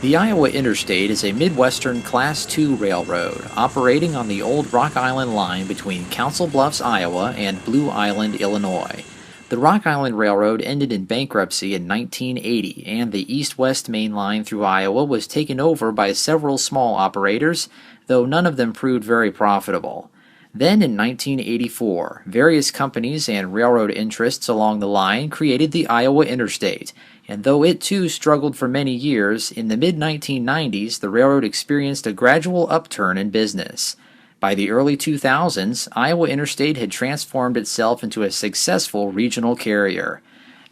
The Iowa Interstate is a Midwestern Class II railroad operating on the old Rock Island line between Council Bluffs, Iowa and Blue Island, Illinois. The Rock Island Railroad ended in bankruptcy in 1980, and the east-west main line through Iowa was taken over by several small operators, though none of them proved very profitable. Then in 1984, various companies and railroad interests along the line created the Iowa Interstate, and though it too struggled for many years, in the mid-1990s the railroad experienced a gradual upturn in business. By the early 2000s, Iowa Interstate had transformed itself into a successful regional carrier.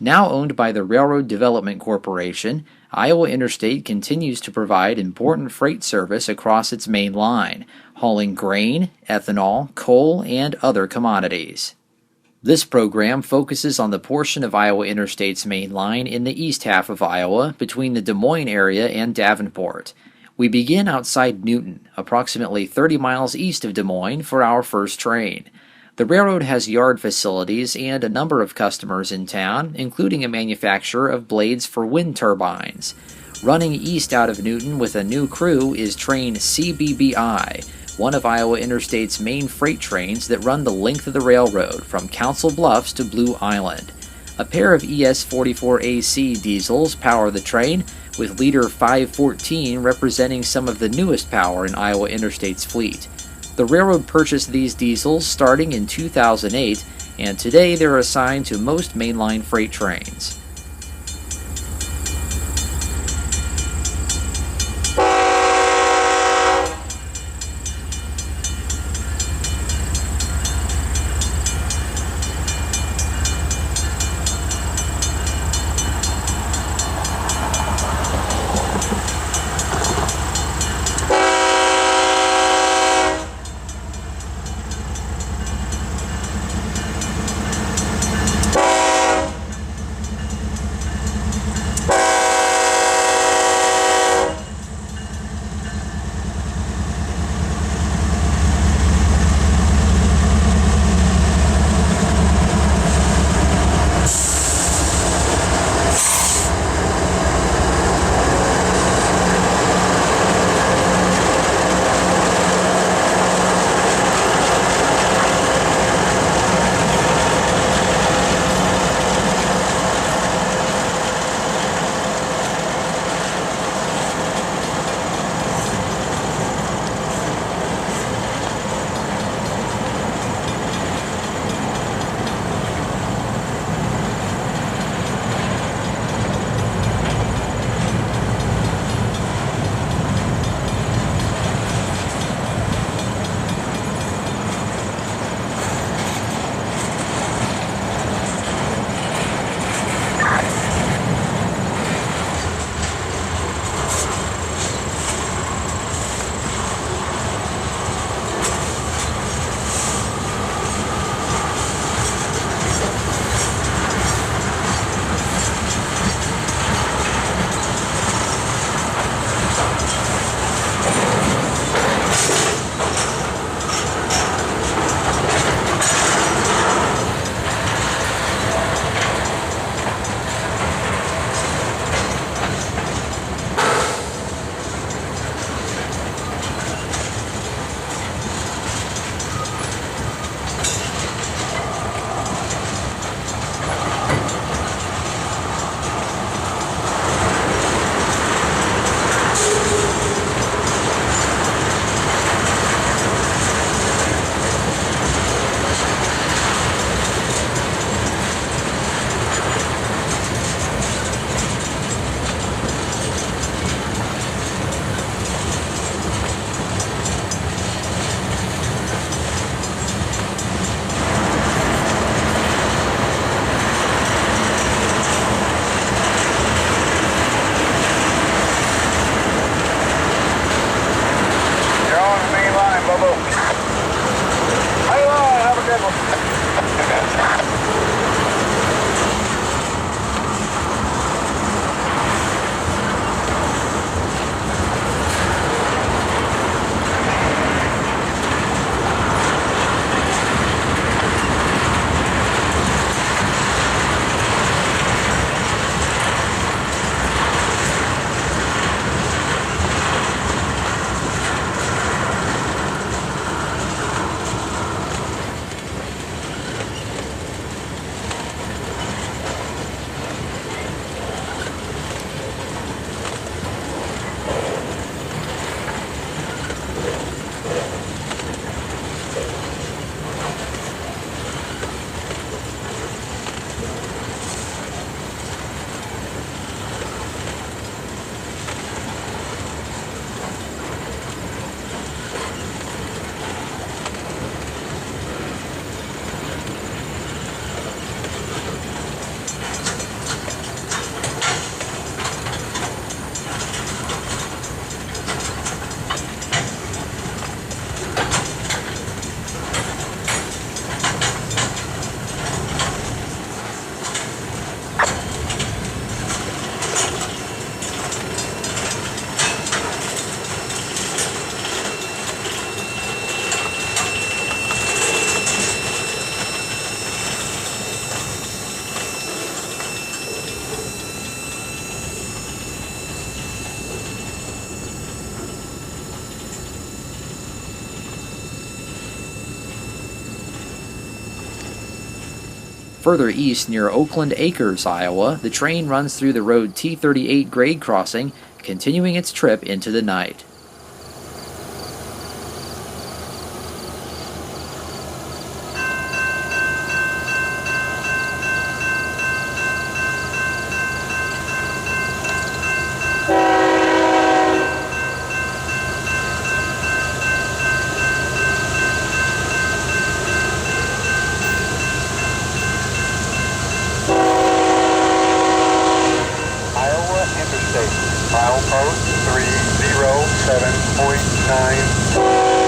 Now owned by the Railroad Development Corporation, Iowa Interstate continues to provide important freight service across its main line, hauling grain, ethanol, coal, and other commodities. This program focuses on the portion of Iowa Interstate's main line in the east half of Iowa between the Des Moines area and Davenport. We begin outside Newton, approximately 30 miles east of Des Moines, for our first train. The railroad has yard facilities and a number of customers in town, including a manufacturer of blades for wind turbines. Running east out of Newton with a new crew is train CBBI, one of Iowa Interstate's main freight trains that run the length of the railroad from Council Bluffs to Blue Island. A pair of ES44AC diesels power the train, with liter 514 representing some of the newest power in Iowa Interstate's fleet. The railroad purchased these diesels starting in 2008, and today they're assigned to most mainline freight trains. Further east near Oakland Acres, Iowa, the train runs through the road T38 grade crossing, continuing its trip into the night. Milepost 307.9.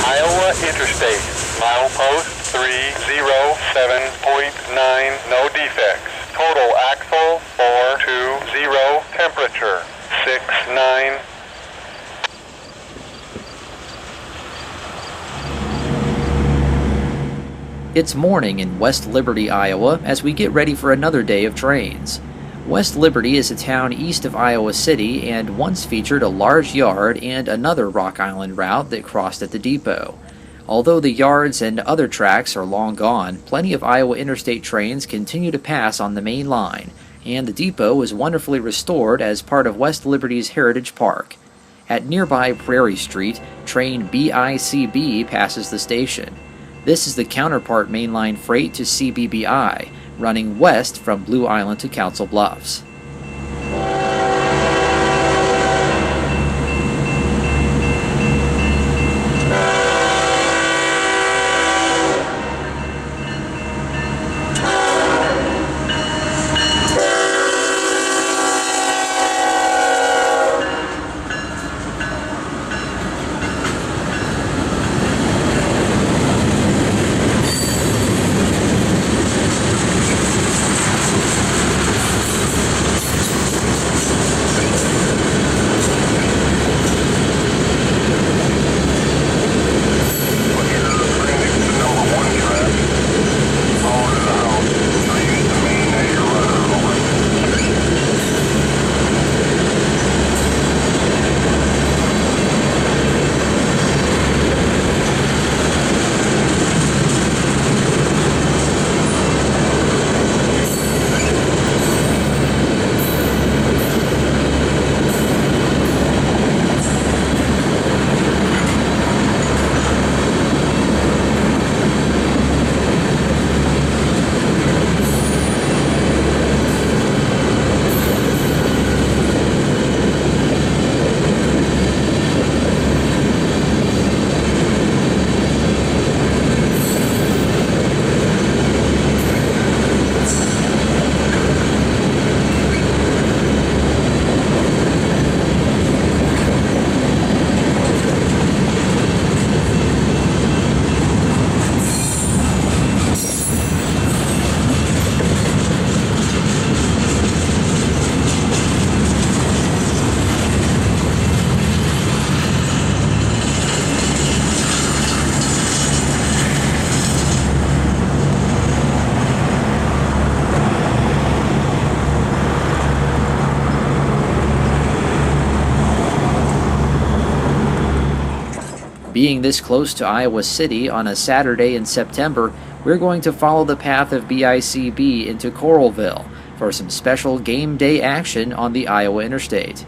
Iowa Interstate, milepost 307.9, no defects. Total axle 420, temperature 69. It's morning in West Liberty, Iowa, as we get ready for another day of trains. West Liberty is a town east of Iowa City and once featured a large yard and another Rock Island route that crossed at the depot. Although the yards and other tracks are long gone, plenty of Iowa Interstate trains continue to pass on the main line, and the depot was wonderfully restored as part of West Liberty's Heritage Park. At nearby Prairie Street, train BICB passes the station. This is the counterpart mainline freight to CBBI, running west from Blue Island to Council Bluffs. Being this close to Iowa City on a Saturday in September, we're going to follow the path of BICB into Coralville for some special game day action on the Iowa Interstate.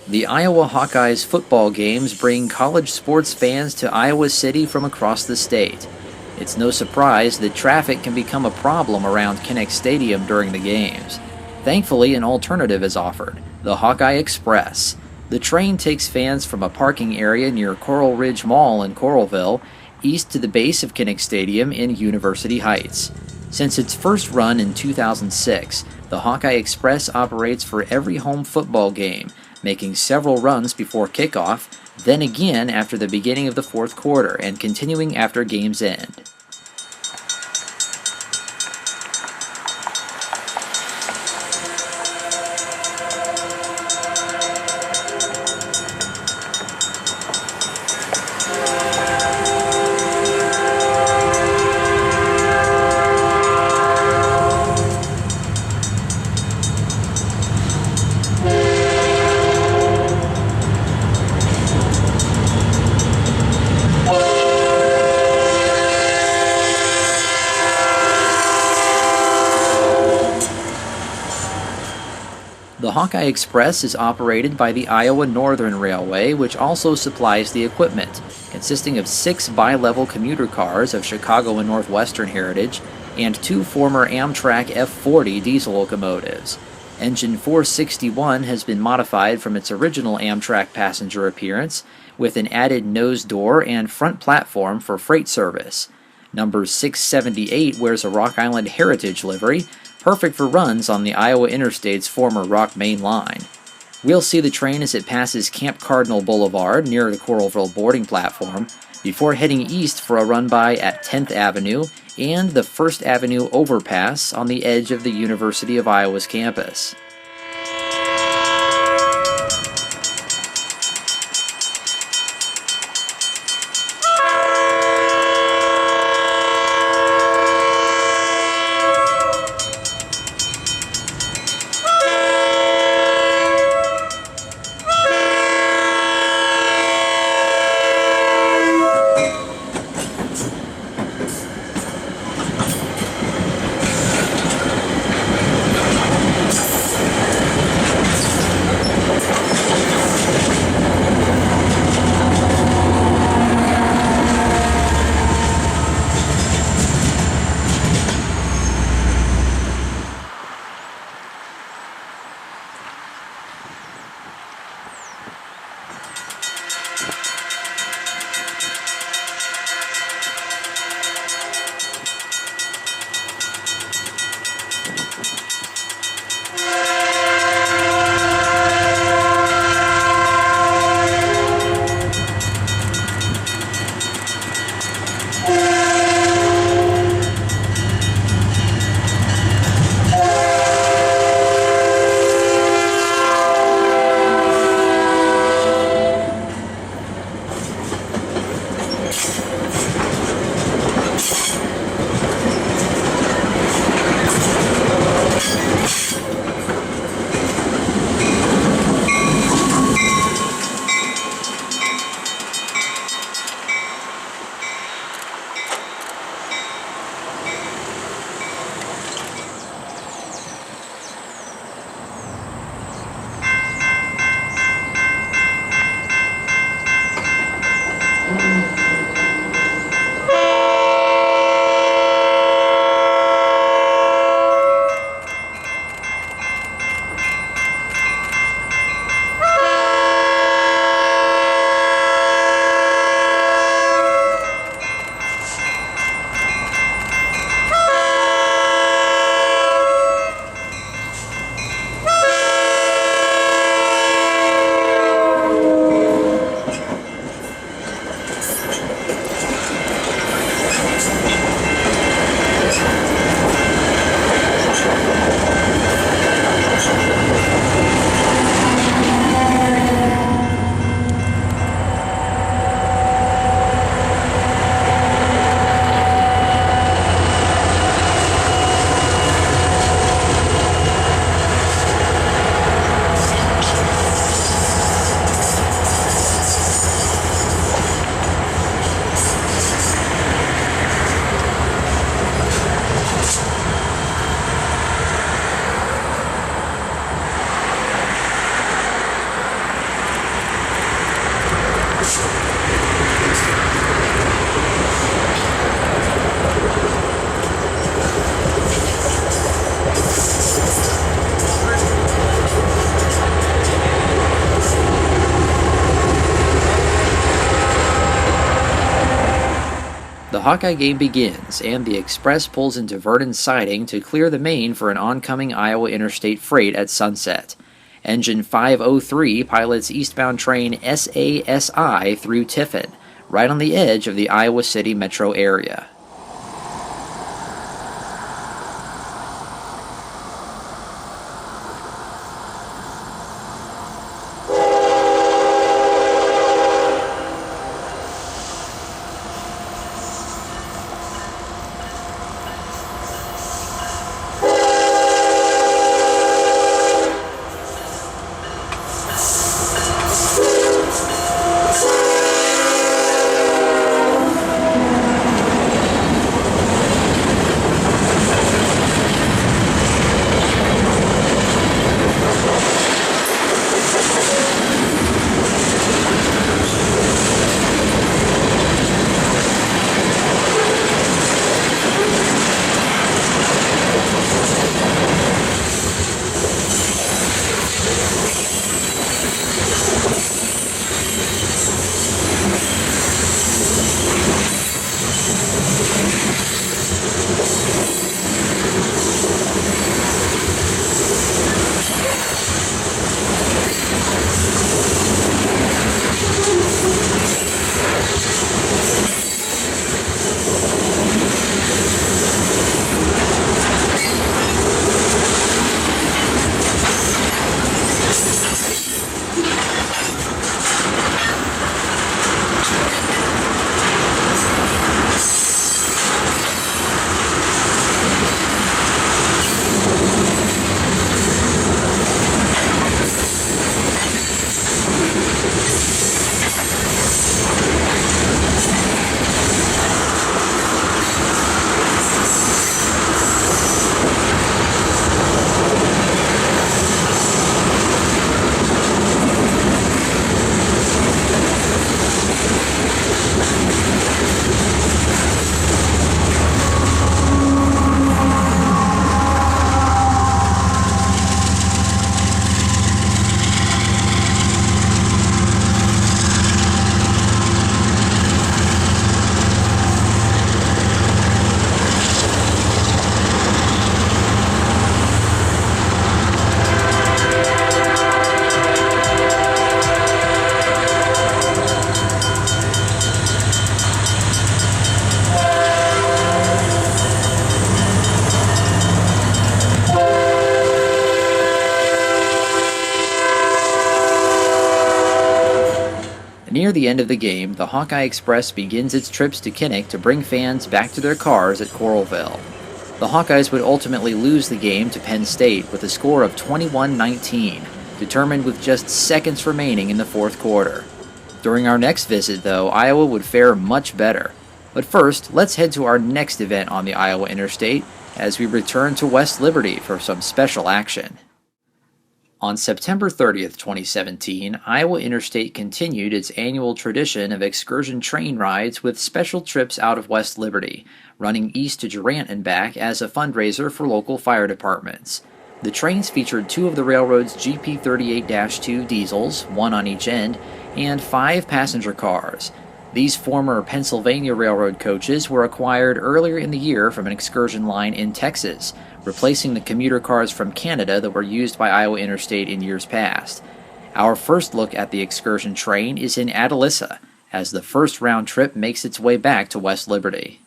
The Iowa Hawkeyes football games bring college sports fans to Iowa City from across the state. It's no surprise that traffic can become a problem around Kinnick Stadium during the games. Thankfully, an alternative is offered, the Hawkeye Express. The train takes fans from a parking area near Coral Ridge Mall in Coralville east to the base of Kinnick Stadium in University Heights. Since its first run in 2006, the Hawkeye Express operates for every home football game, making several runs before kickoff, then again after the beginning of the fourth quarter, and continuing after game's end. The Hawkeye Express is operated by the Iowa Northern Railway, which also supplies the equipment, consisting of 6 bi-level commuter cars of Chicago and Northwestern heritage and 2 former Amtrak F40 diesel locomotives. Engine 461 has been modified from its original Amtrak passenger appearance, with an added nose door and front platform for freight service. Number 678 wears a Rock Island Heritage livery, perfect for runs on the Iowa Interstate's former Rock Main line. We'll see the train as it passes Camp Cardinal Boulevard near the Coralville boarding platform, before heading east for a run-by at 10th Avenue and the 1st Avenue overpass on the edge of the University of Iowa's campus. Hawkeye game begins, and the Express pulls into Vernon Siding to clear the main for an oncoming Iowa Interstate freight at sunset. Engine 503 pilots eastbound train SASI through Tiffin, right on the edge of the Iowa City metro area. Near the end of the game, the Hawkeye Express begins its trips to Kinnick to bring fans back to their cars at Coralville. The Hawkeyes would ultimately lose the game to Penn State with a score of 21-19, determined with just seconds remaining in the fourth quarter. During our next visit, though, Iowa would fare much better. But first, let's head to our next event on the Iowa Interstate as we return to West Liberty for some special action. On September 30th, 2017, Iowa Interstate continued its annual tradition of excursion train rides with special trips out of West Liberty, running east to Durant and back as a fundraiser for local fire departments. The trains featured two of the railroad's GP38-2 diesels, one on each end, and 5 passenger cars. These former Pennsylvania Railroad coaches were acquired earlier in the year from an excursion line in Texas, replacing the commuter cars from Canada that were used by Iowa Interstate in years past. Our first look at the excursion train is in Atalissa, as the first round trip makes its way back to West Liberty.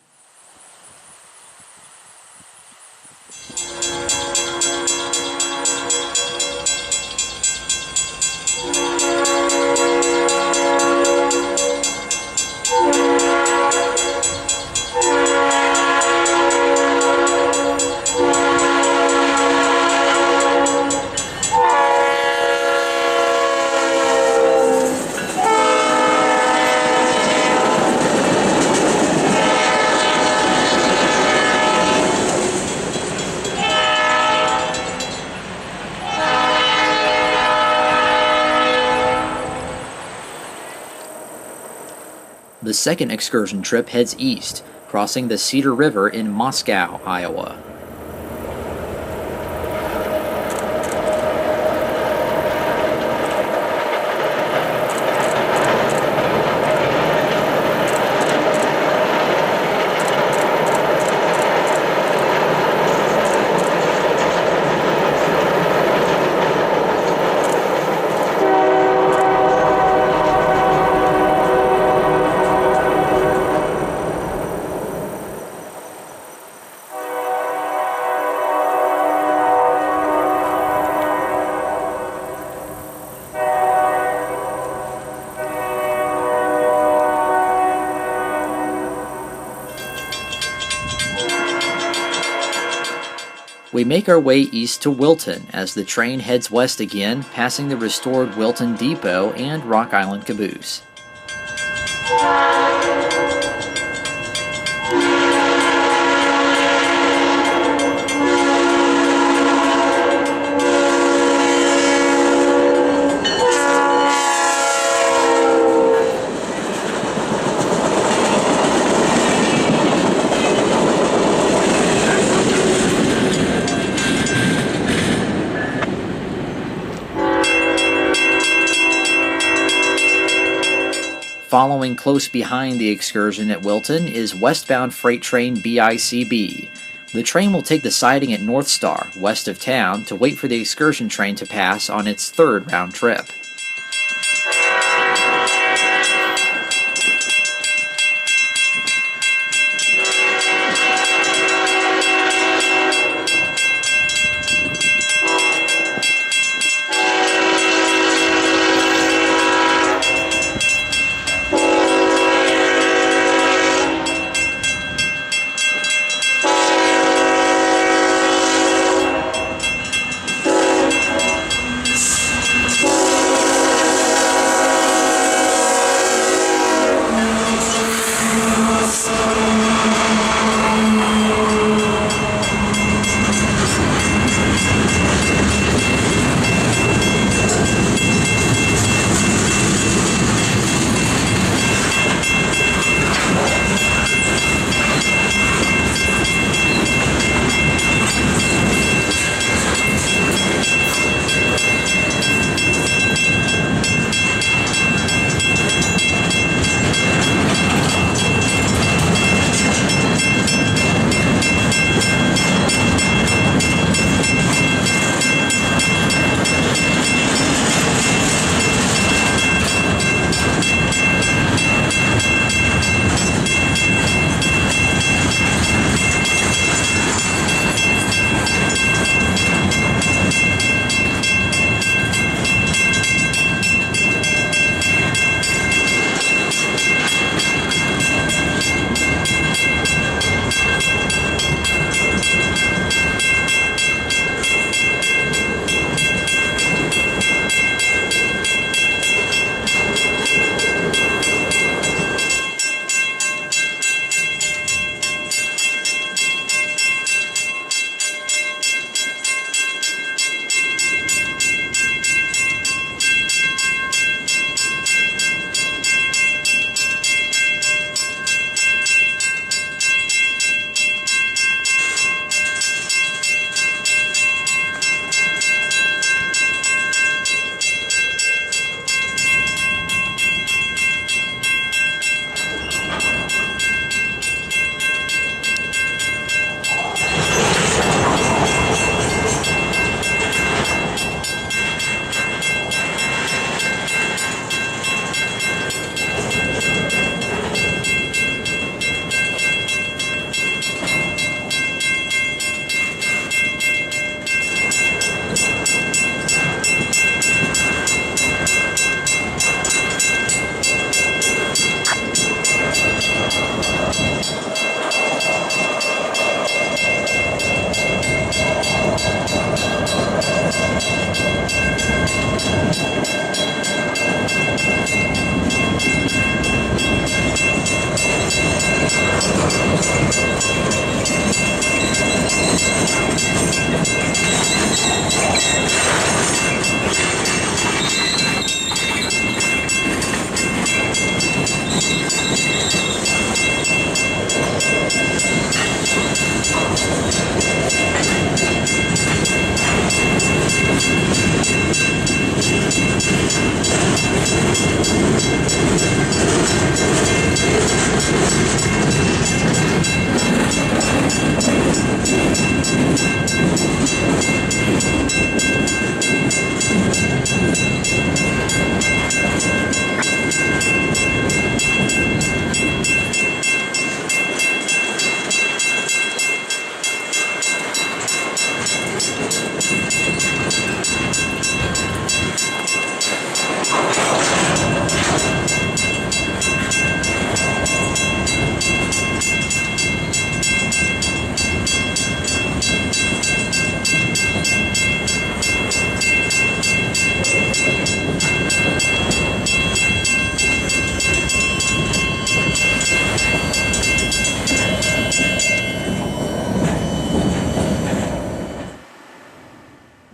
The second excursion trip heads east, crossing the Cedar River in Moscow, Iowa. We make our way east to Wilton as the train heads west again, passing the restored Wilton Depot and Rock Island Caboose. Following close behind the excursion at Wilton is westbound freight train BICB. The train will take the siding at North Star, west of town, to wait for the excursion train to pass on its third round trip.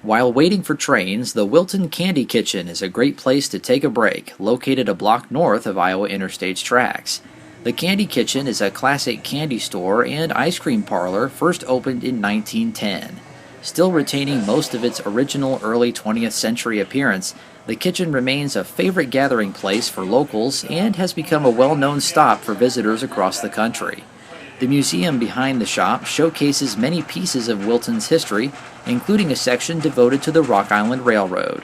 While waiting for trains, the Wilton Candy Kitchen is a great place to take a break, located a block north of Iowa Interstate's tracks. The Candy Kitchen is a classic candy store and ice cream parlor first opened in 1910. Still retaining most of its original early 20th century appearance, the kitchen remains a favorite gathering place for locals and has become a well-known stop for visitors across the country. The museum behind the shop showcases many pieces of Wilton's history, including a section devoted to the Rock Island Railroad.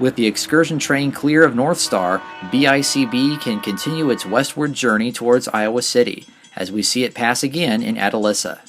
With the excursion train clear of North Star, BICB can continue its westward journey towards Iowa City, as we see it pass again in Atalissa.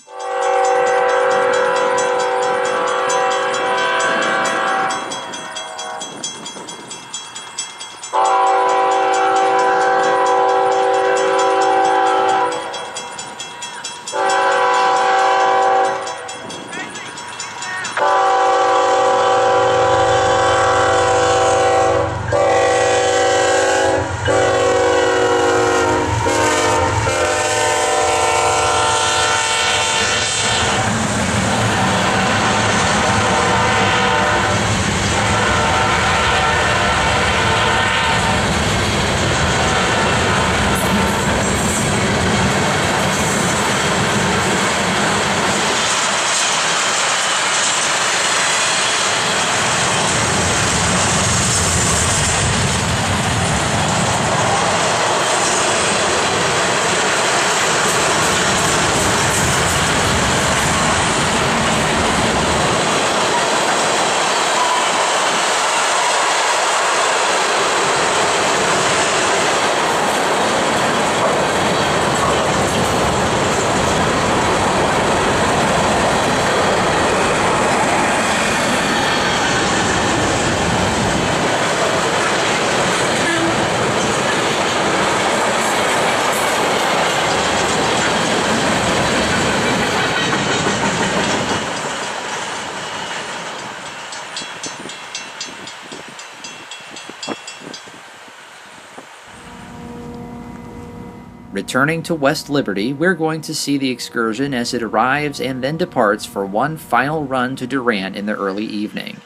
Returning to West Liberty, we're going to see the excursion as it arrives and then departs for one final run to Durant in the early evening.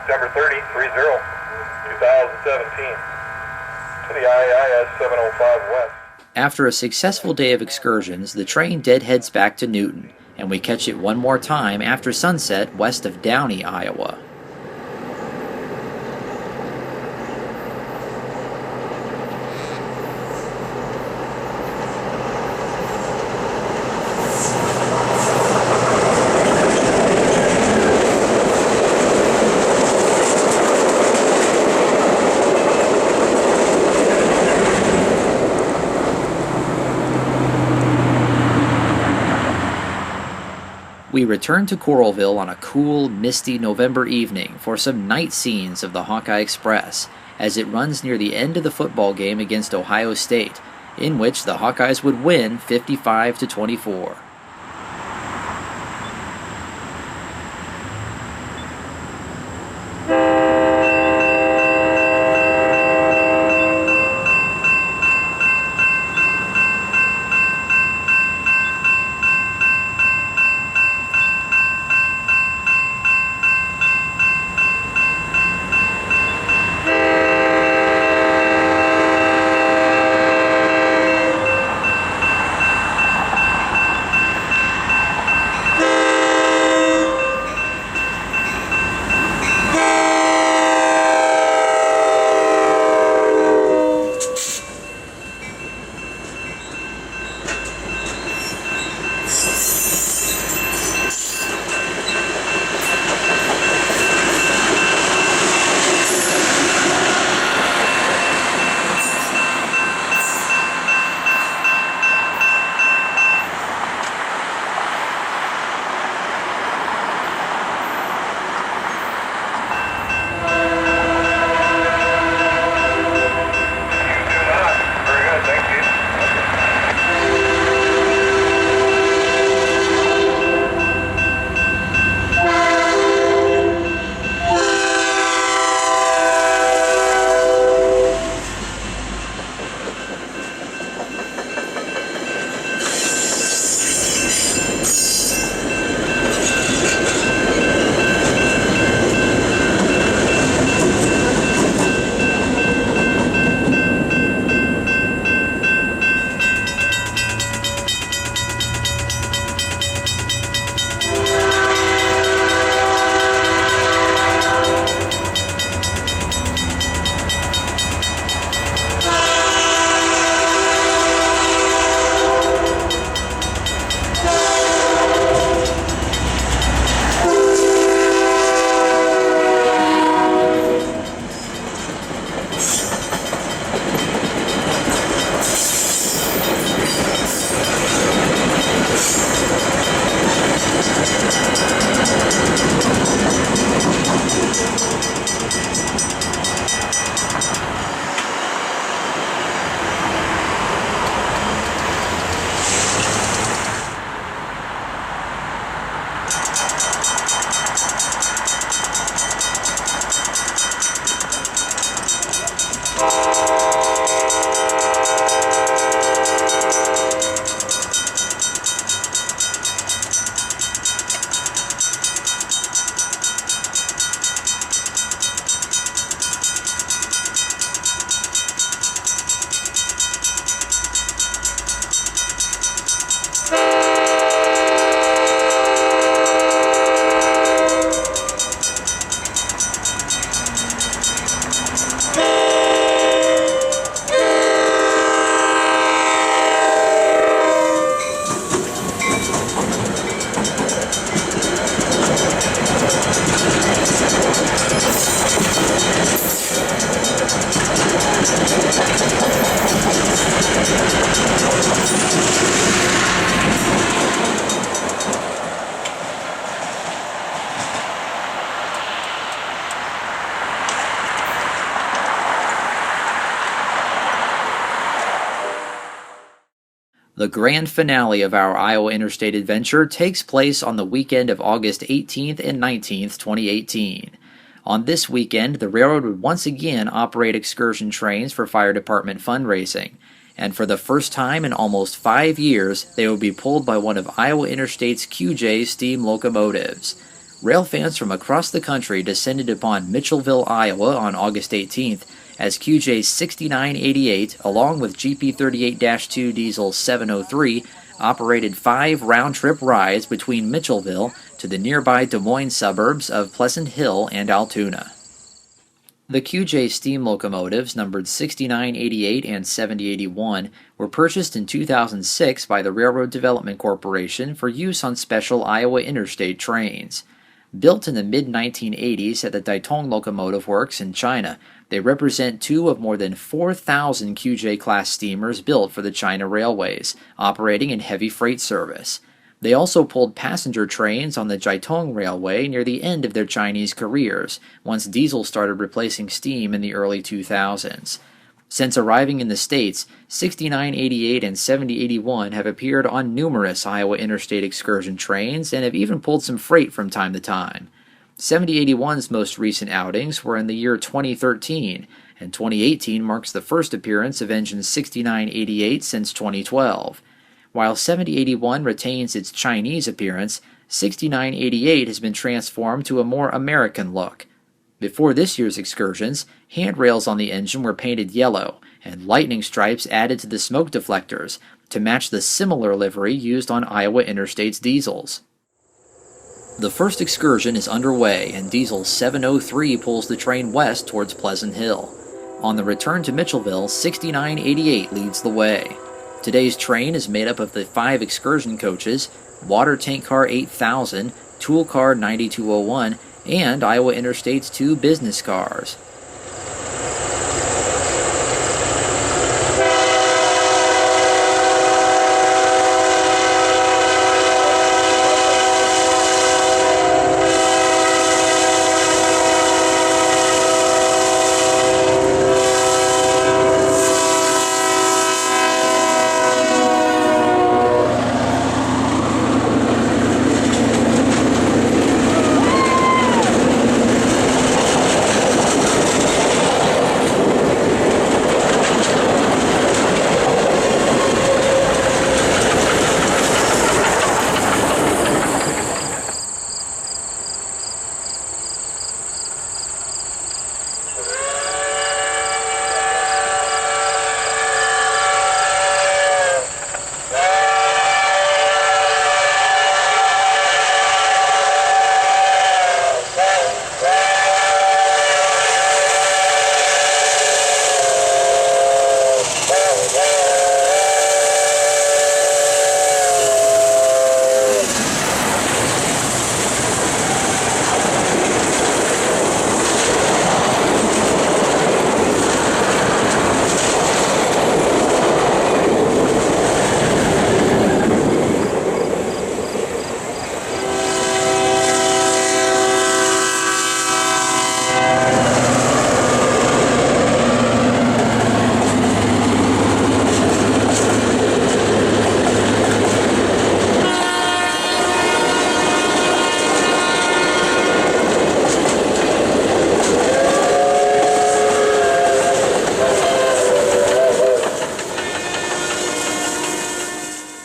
September 30, 2017. To the IIS 705 West. After a successful day of excursions, the train deadheads back to Newton, and we catch it one more time after sunset west of Downey, Iowa. We return to Coralville on a cool, misty November evening for some night scenes of the Hawkeye Express as it runs near the end of the football game against Ohio State, in which the Hawkeyes would win 55-24. The grand finale of our Iowa Interstate adventure takes place on the weekend of August 18th and 19th, 2018. On this weekend, the railroad would once again operate excursion trains for fire department fundraising, and for the first time in almost 5 years, they would be pulled by one of Iowa Interstate's QJ steam locomotives. Railfans from across the country descended upon Mitchellville, Iowa on August 18th as QJ 6988, along with GP38-2 Diesel 703, operated 5 round-trip rides between Mitchellville to the nearby Des Moines suburbs of Pleasant Hill and Altoona. The QJ steam locomotives, numbered 6988 and 7081, were purchased in 2006 by the Railroad Development Corporation for use on special Iowa Interstate trains. Built in the mid-1980s at the Daitong Locomotive Works in China, they represent 2 of more than 4,000 QJ-class steamers built for the China Railways, operating in heavy freight service. They also pulled passenger trains on the Daitong Railway near the end of their Chinese careers, once diesel started replacing steam in the early 2000s. Since arriving in the States, 6988 and 7081 have appeared on numerous Iowa Interstate excursion trains and have even pulled some freight from time to time. 7081's most recent outings were in the year 2013, and 2018 marks the first appearance of engine 6988 since 2012. While 7081 retains its Chinese appearance, 6988 has been transformed to a more American look. Before this year's excursions, handrails on the engine were painted yellow, and lightning stripes added to the smoke deflectors to match the similar livery used on Iowa Interstate's diesels. The first excursion is underway, and Diesel 703 pulls the train west towards Pleasant Hill. On the return to Mitchellville, 6988 leads the way. Today's train is made up of the 5 excursion coaches, Water Tank Car 8000, Tool Car 9201, and Iowa Interstate's 2 business cars.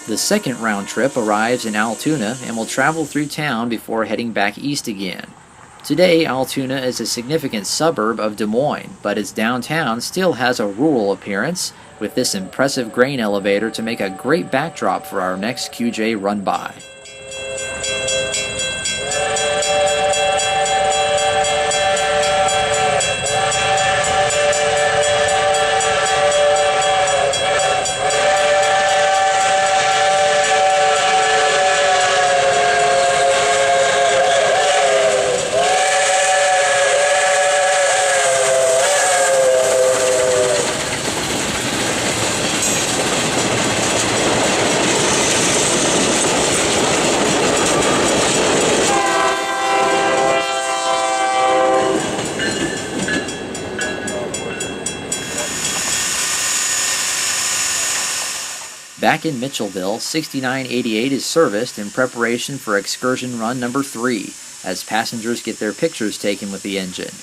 The second round trip arrives in Altoona and will travel through town before heading back east again. Today, Altoona is a significant suburb of Des Moines, but its downtown still has a rural appearance, with this impressive grain elevator to make a great backdrop for our next QJ run-by. Back in Mitchellville, 6988 is serviced in preparation for excursion run number 3, as passengers get their pictures taken with the engine.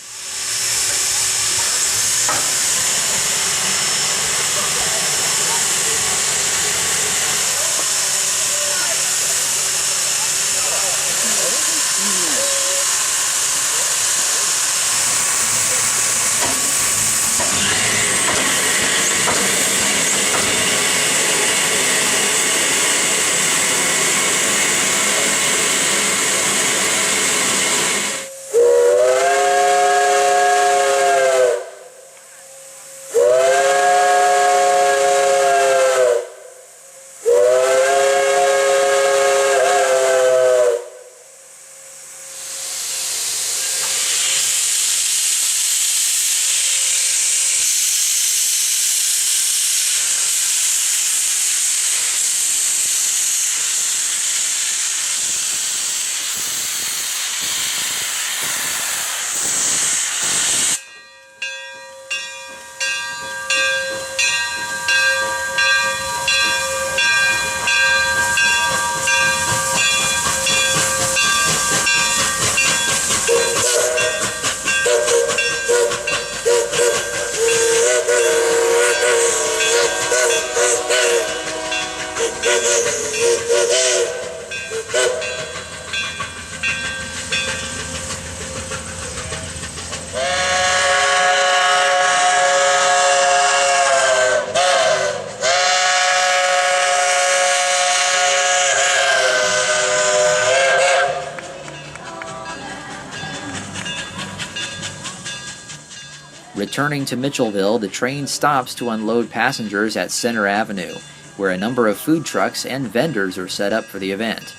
Returning to Mitchellville, the train stops to unload passengers at Center Avenue, where a number of food trucks and vendors are set up for the event.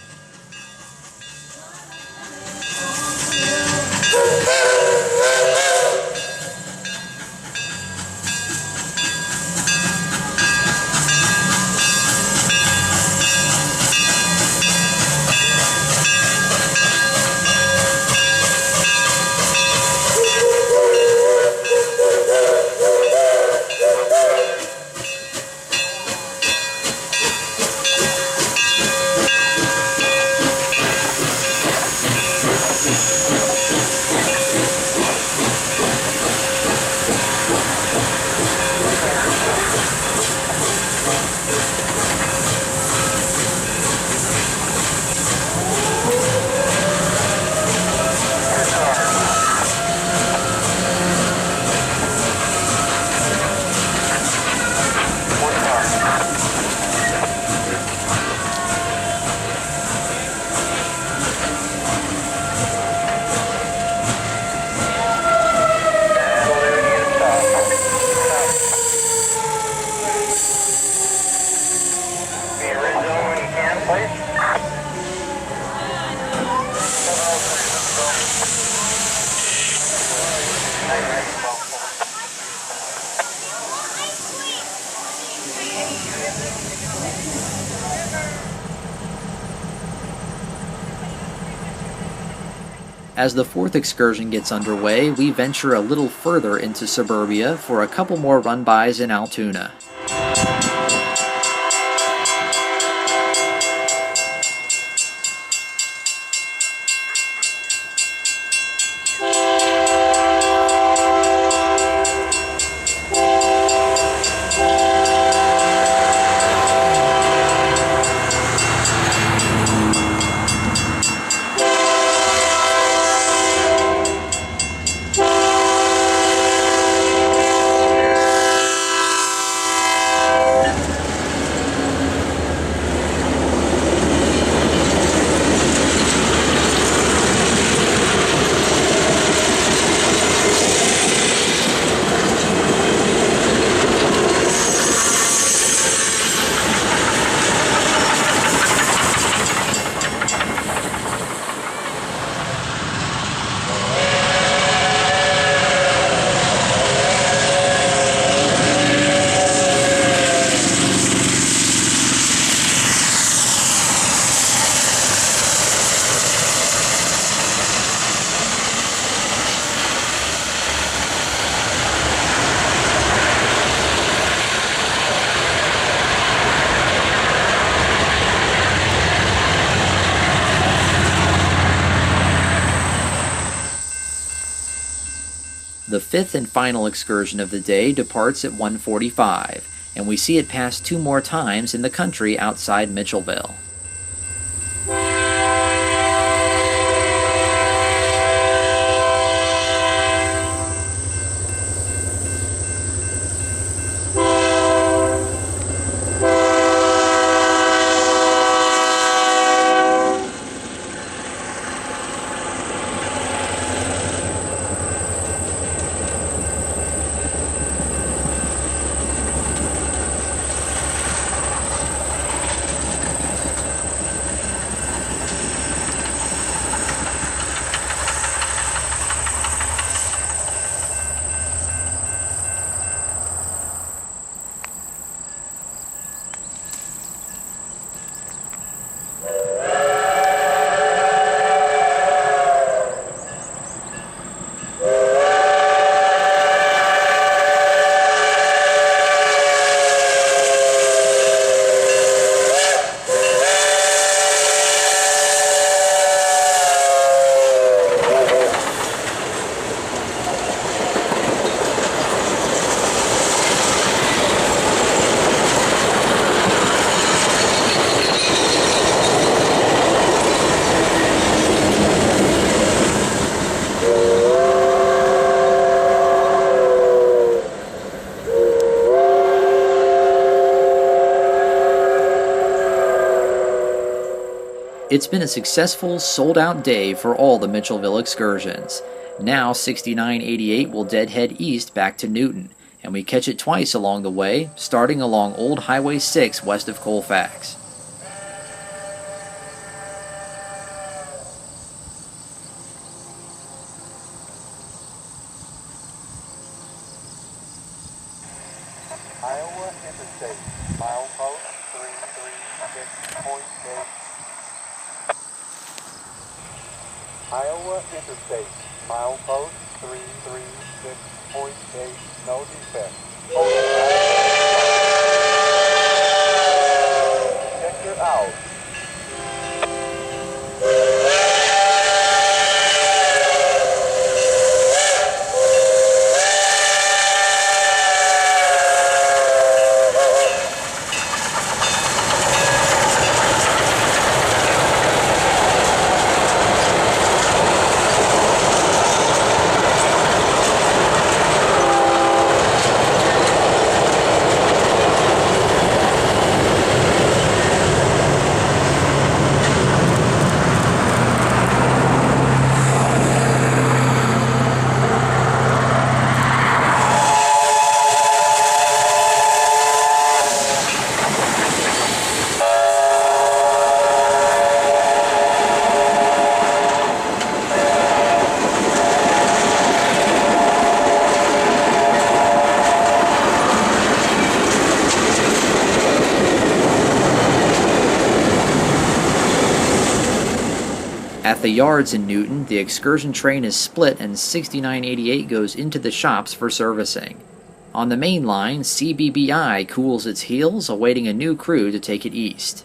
As the fourth excursion gets underway, we venture a little further into suburbia for a couple more run-bys in Altoona. The fifth and final excursion of the day departs at 1:45, and we see it pass two more times in the country outside Mitchellville. It's been a successful, sold-out day for all the Mitchellville excursions. Now 6988 will deadhead east back to Newton, and we catch it twice along the way, starting along Old Highway 6 west of Colfax. Iowa Interstate, milepost 336.8. Iowa Interstate, milepost 336.8, no defect. Detector out. At the yards in Newton, the excursion train is split and 6988 goes into the shops for servicing. On the main line, CBBI cools its heels, awaiting a new crew to take it east.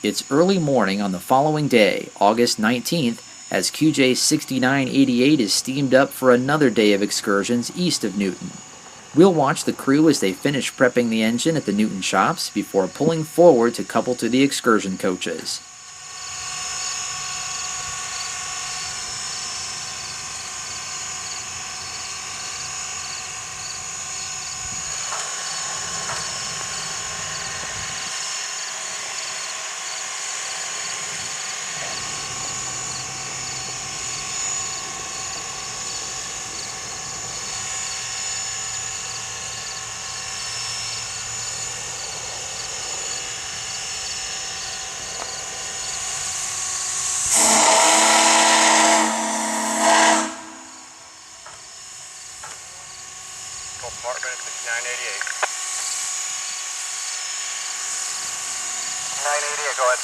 It's early morning on the following day, August 19th, as QJ 6988 is steamed up for another day of excursions east of Newton. We'll watch the crew as they finish prepping the engine at the Newton shops before pulling forward to couple to the excursion coaches. Compartment 6988. 988, go ahead.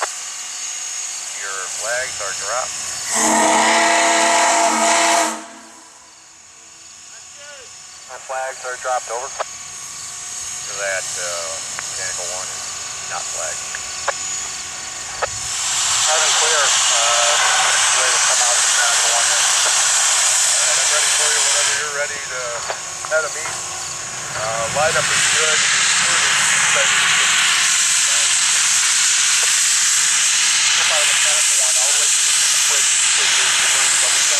Your flags are dropped. My flags are dropped, over. So that mechanical one is not flagged. Having clear, ready to come out of the mechanical one there. Alright, I'm ready for you whenever you're ready to head a meet. Light up is good, it's ready to get. Come out of the mechanical one all the way to the switch to the double check.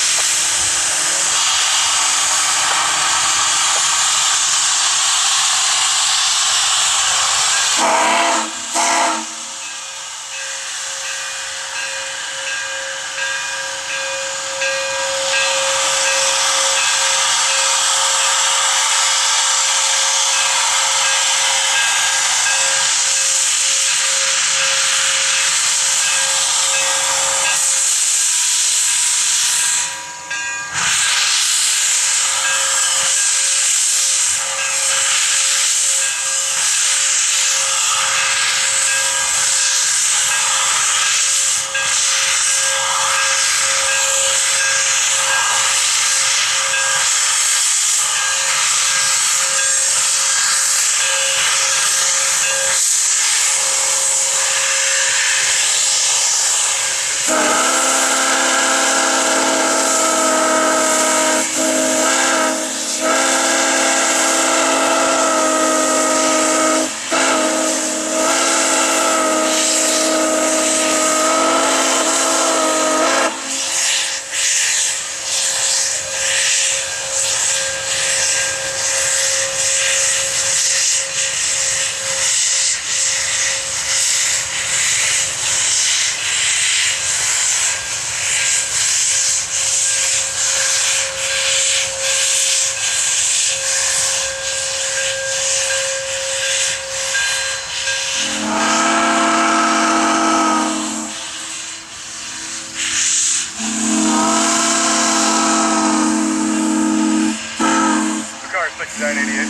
6988.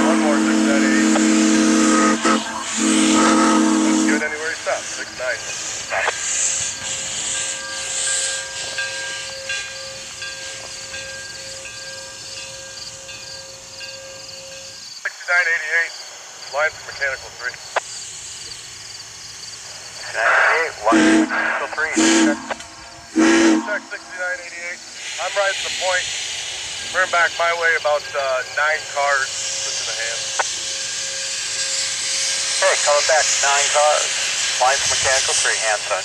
One more 6988. That's good anywhere you stop. 69. 6988. Line for mechanical 3. 6988, line for mechanical 3. Check 6988. I'm riding the point. Turn back my way about 9 cars. Pushing the hand. Okay, coming back 9 cars. Line for mechanical 3, hand sign.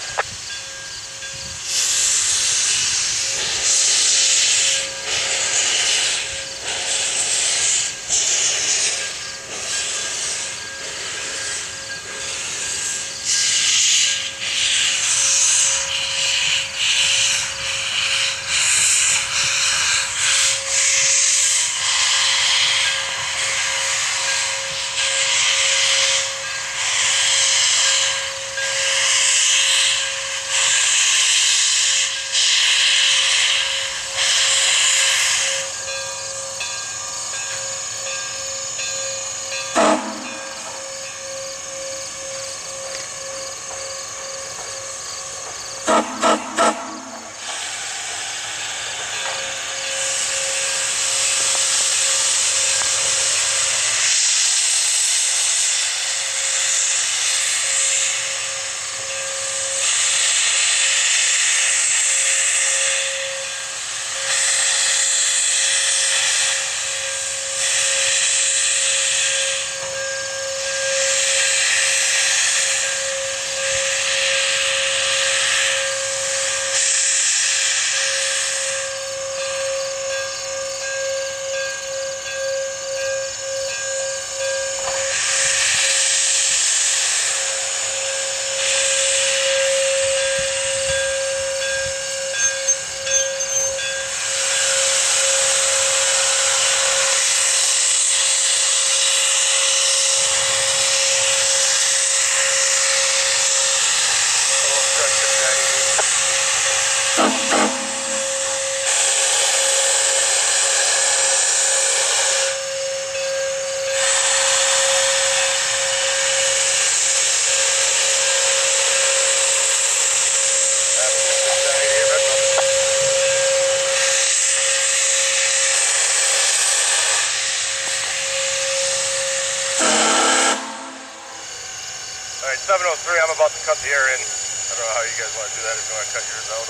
Alright, 703, I'm about to cut the air in. I don't know how you guys want to do that, if you want to cut yours out.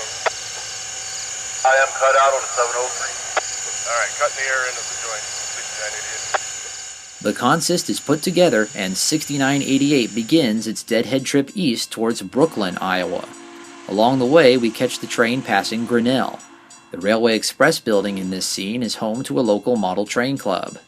I am cut out on 703. Alright, cutting the air into the joint. 6988. The consist is put together and 6988 begins its deadhead trip east towards Brooklyn, Iowa. Along the way, we catch the train passing Grinnell. The Railway Express building in this scene is home to a local model train club.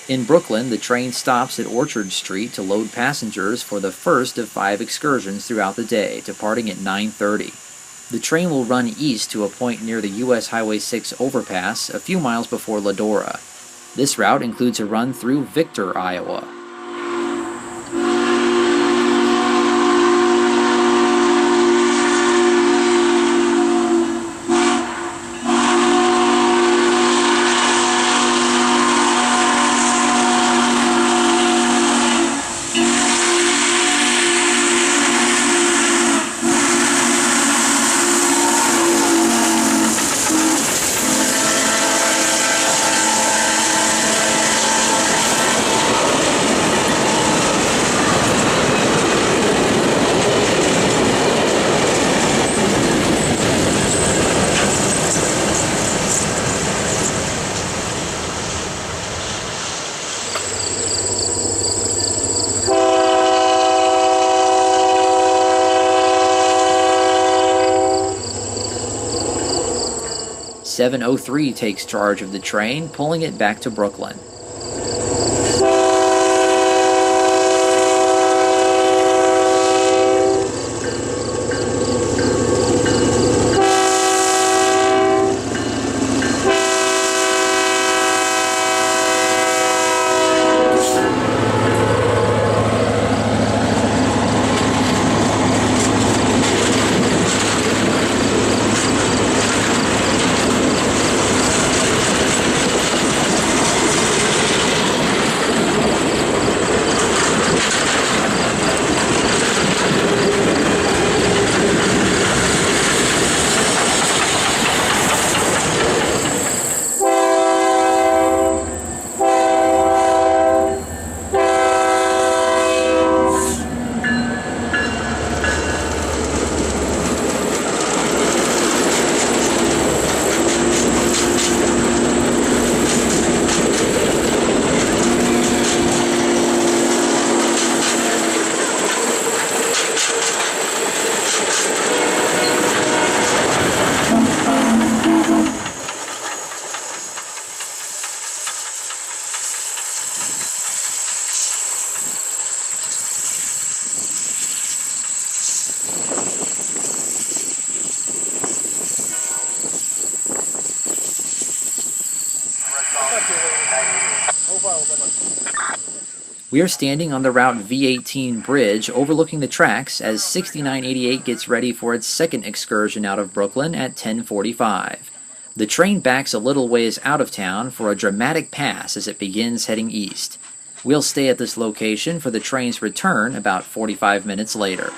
In Brooklyn, the train stops at Orchard Street to load passengers for the first of 5 excursions throughout the day, departing at 9:30. The train will run east to a point near the U.S. Highway 6 overpass a few miles before Ladora. This route includes a run through Victor, Iowa. "703 takes charge of the train, pulling it back to Brooklyn. We are standing on the Route V18 bridge overlooking the tracks as 6988 gets ready for its second excursion out of Brooklyn at 10:45. The train backs a little ways out of town for a dramatic pass as it begins heading east. We'll stay at this location for the train's return about 45 minutes later.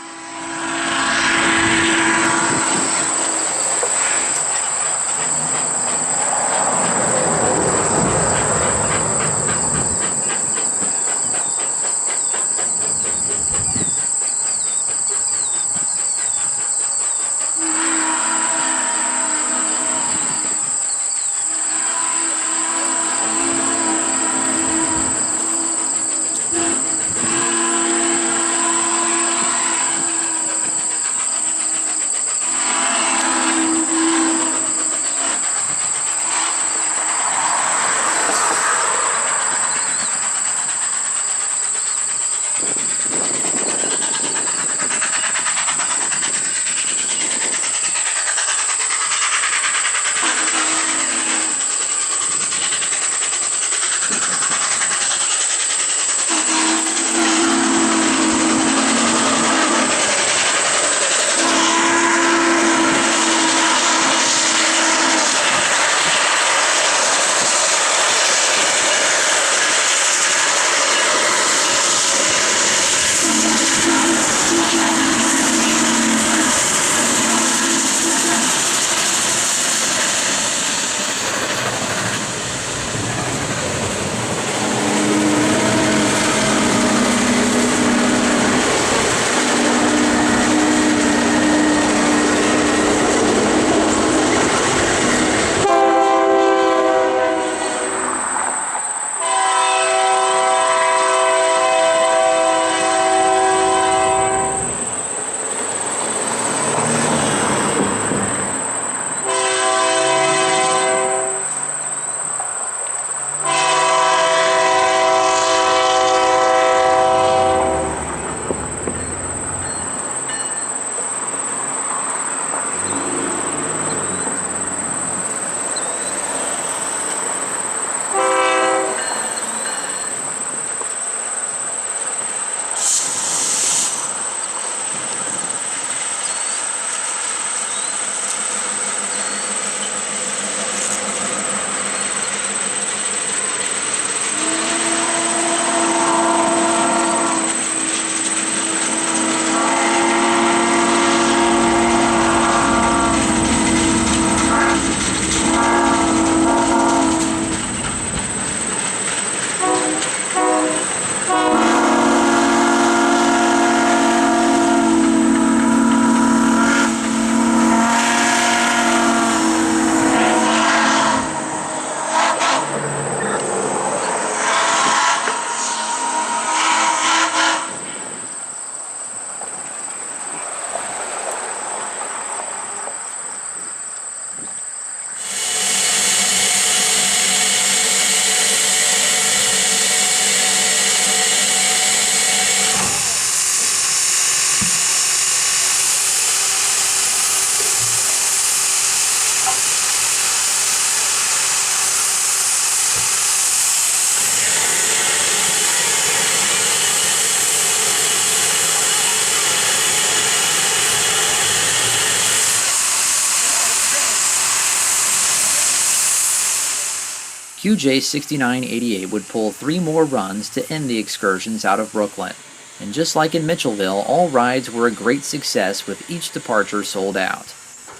QJ 6988 would pull 3 more runs to end the excursions out of Brooklyn. And just like in Mitchellville, all rides were a great success with each departure sold out.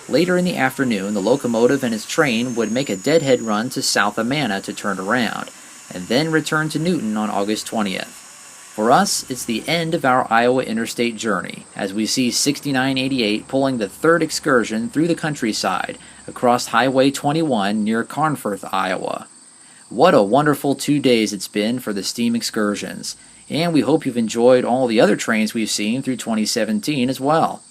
Later in the afternoon, the locomotive and its train would make a deadhead run to South Amana to turn around, and then return to Newton on August 20th. For us, it's the end of our Iowa Interstate journey, as we see 6988 pulling the 3rd excursion through the countryside across Highway 21 near Carnforth, Iowa. What a wonderful 2 days it's been for the steam excursions, and we hope you've enjoyed all the other trains we've seen through 2017 as well.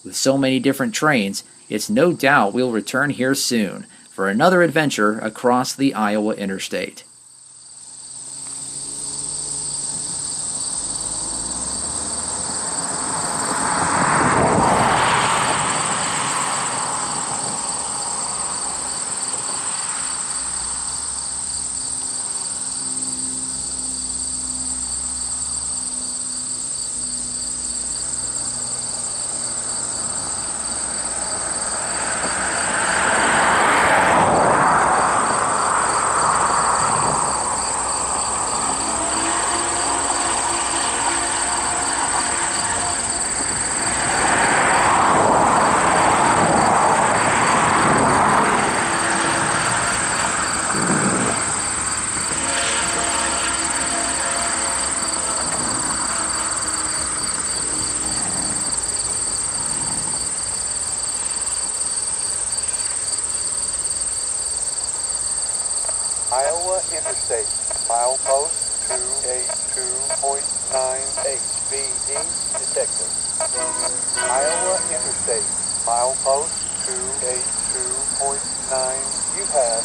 With so many different trains, it's no doubt we'll return here soon for another adventure across the Iowa Interstate. Iowa Interstate, milepost 282.98, BD detected. Iowa Interstate, milepost 282.9, you have